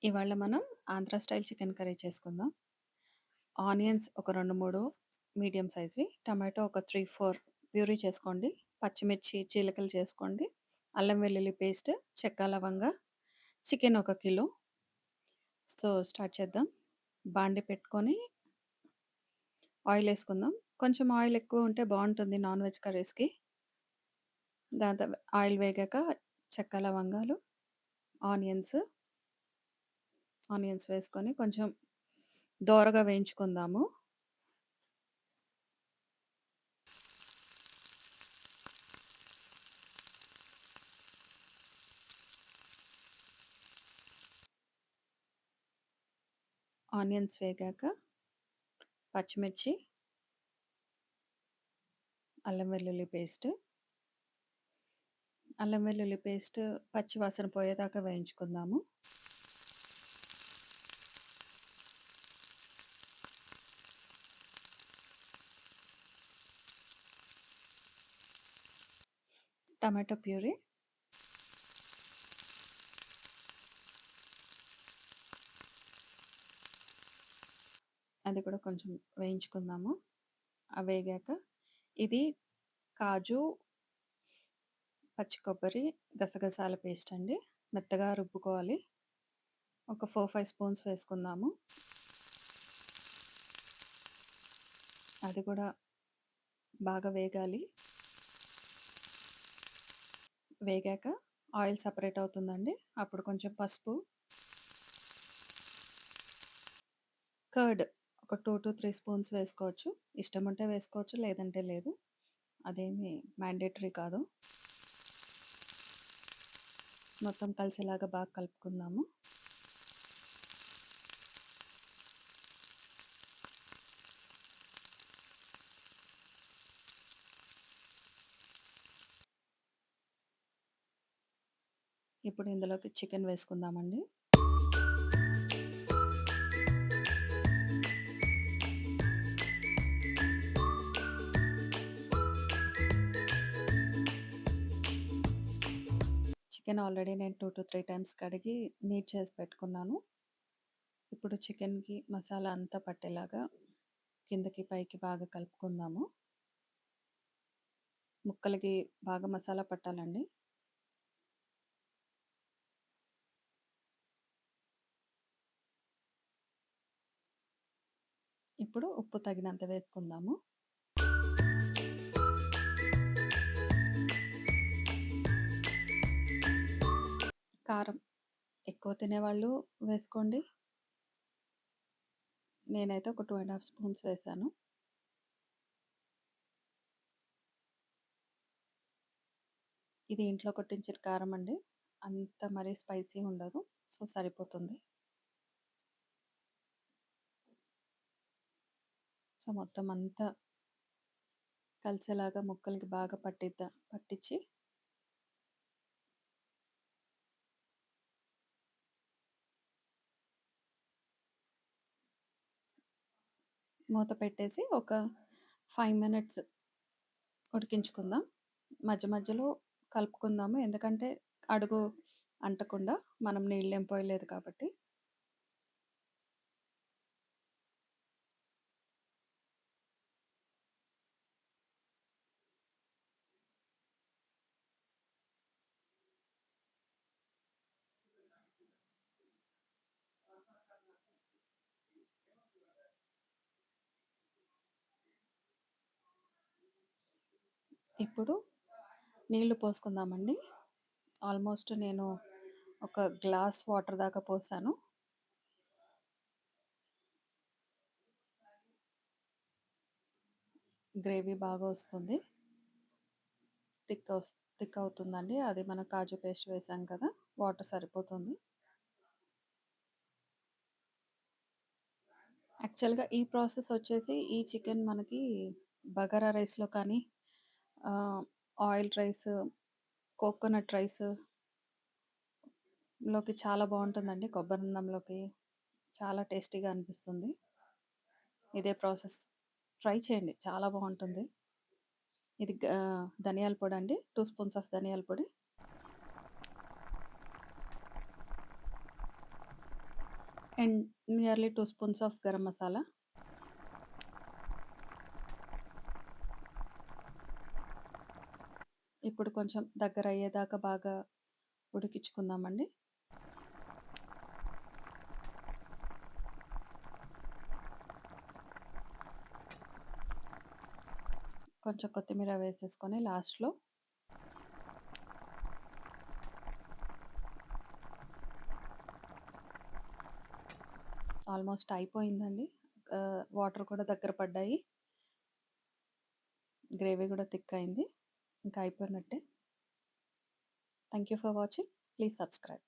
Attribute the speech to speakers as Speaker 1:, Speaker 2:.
Speaker 1: ఇవాళ మనం Andhra style chicken curry చేసుకుందాం. ఆనియన్స్ ఒక 2, 3 మీడియం సైజ్‌వి, టమాటో ఒక 3, 4 ప్యూరీ చేసుకోండి. పచ్చిమిర్చి చీలికలు చేసుకోండి. అల్లం వెల్లుల్లి పేస్ట్, చెక్క, లవంగా, చికెన్ ఒక కిలో. స్టార్ట్ చేద్దాం. బాండీ పెట్టుకొని ఆయిల్ ఏసుకుందాం. కొంచెం ఆయిల్ ఎక్కువ ఉంటే బావుంటుంది నాన్ వెజ్ కర్రీస్‌కి. దాంతో ఆయిల్ వేగాక చెక్క, లవంగాలు, ఆనియన్స్, ఆనియన్స్ వేసుకొని కొంచెం దోరగా వేయించుకుందాము. ఆనియన్స్ వేగాక పచ్చిమిర్చి, అల్లం వెల్లుల్లి పేస్ట్, అల్లం వెల్లుల్లి పేస్ట్ పచ్చి వాసన పోయేదాకా వేయించుకుందాము. టమాటో ప్యూరీ, అది కూడా కొంచెం వేయించుకుందాము. వేగాక ఇది కాజు, పచ్చి కొబ్బరి, గసగసాల పేస్ట్ అండి. మెత్తగా రుబ్బుకోవాలి. ఒక 4, 5 స్పూన్స్ వేసుకుందాము. అది కూడా బాగా వేగాలి. వేగాక ఆయిల్ సెపరేట్ అవుతుందండి. అప్పుడు కొంచెం పసుపు, కర్డ్ ఒక 2-3 స్పూన్స్ వేసుకోవచ్చు. ఇష్టం ఉంటే వేసుకోవచ్చు, లేదంటే లేదు. అదేమి మ్యాండేటరీ కాదు. మొత్తం కలిసేలాగా బాగా కలుపుకుందాము. ఇప్పుడు ఇందులోకి చికెన్ వేసుకుందామండి. చికెన్ ఆల్రెడీ నేను 2-3 టైమ్స్ కడిగి నీట్ చేసి పెట్టుకున్నాను. ఇప్పుడు చికెన్‌కి మసాలా అంతా పట్టేలాగా కిందకి పైకి బాగా కలుపుకుందాము. ముక్కలకి బాగా మసాలా పట్టాలండి. ఇప్పుడు ఉప్పు తగినంత వేసుకుందాము. కారం ఎక్కువ తినేవాళ్ళు వేసుకోండి. నేనైతే ఒక 2 స్పూన్స్ వేశాను. ఇది ఇంట్లో కొట్టించిన కారం అండి. అంత మరీ స్పైసీ ఉండదు. సరిపోతుంది. మొత్తం అంతా కలిసేలాగా ముక్కలకి బాగా పట్టించి మూత పెట్టేసి ఒక 5 మినిట్స్ ఉడికించుకుందాం. మధ్య మధ్యలో కలుపుకుందాము. ఎందుకంటే అడుగు అంటకుండా మనం నీళ్ళేం పోయలేదు కాబట్టి. ఇప్పుడు నీళ్లు పోసుకుందామండి. ఆల్మోస్ట్ నేను ఒక గ్లాస్ వాటర్ దాకా పోసాను. గ్రేవీ బాగా వస్తుంది. థిక్ థిక్ అవుతుందండి. అది మన కాజు పేస్ట్ వేసాం కదా! వాటర్ సరిపోతుంది. యాక్చువల్‌గా ఈ ప్రాసెస్ వచ్చేసి ఈ చికెన్ మనకి బగారా రైస్‌లో కానీ, ఆహ్, ఆయిల్ రైస్, కోకోనట్ రైస్ లోకి చాలా బావుంటుందండి. కొబ్బరన్నంలోకి చాలా టేస్టీగా అనిపిస్తుంది. ఇదే ప్రాసెస్ ట్రై చేయండి. చాలా బావుంటుంది. ఇది ధనియాల పొడండి. 2 స్పూన్స్ ఆఫ్ ధనియాల పొడి. And nearly 2 spoons of garam masala. ఇప్పుడు కొంచెం దగ్గరయ్యేదాకా బాగా ఉడికించుకుందామండి. కొంచెం కొత్తిమీర వేసేసుకొని లాస్ట్‌లో ఆల్మోస్ట్ అయిపోయిందండి. వాటర్ కూడా దగ్గర పడ్డాయి. గ్రేవీ కూడా థిక్ అయింది. ఇంకా అయిపోయినట్టే. Thank you for watching. Please subscribe.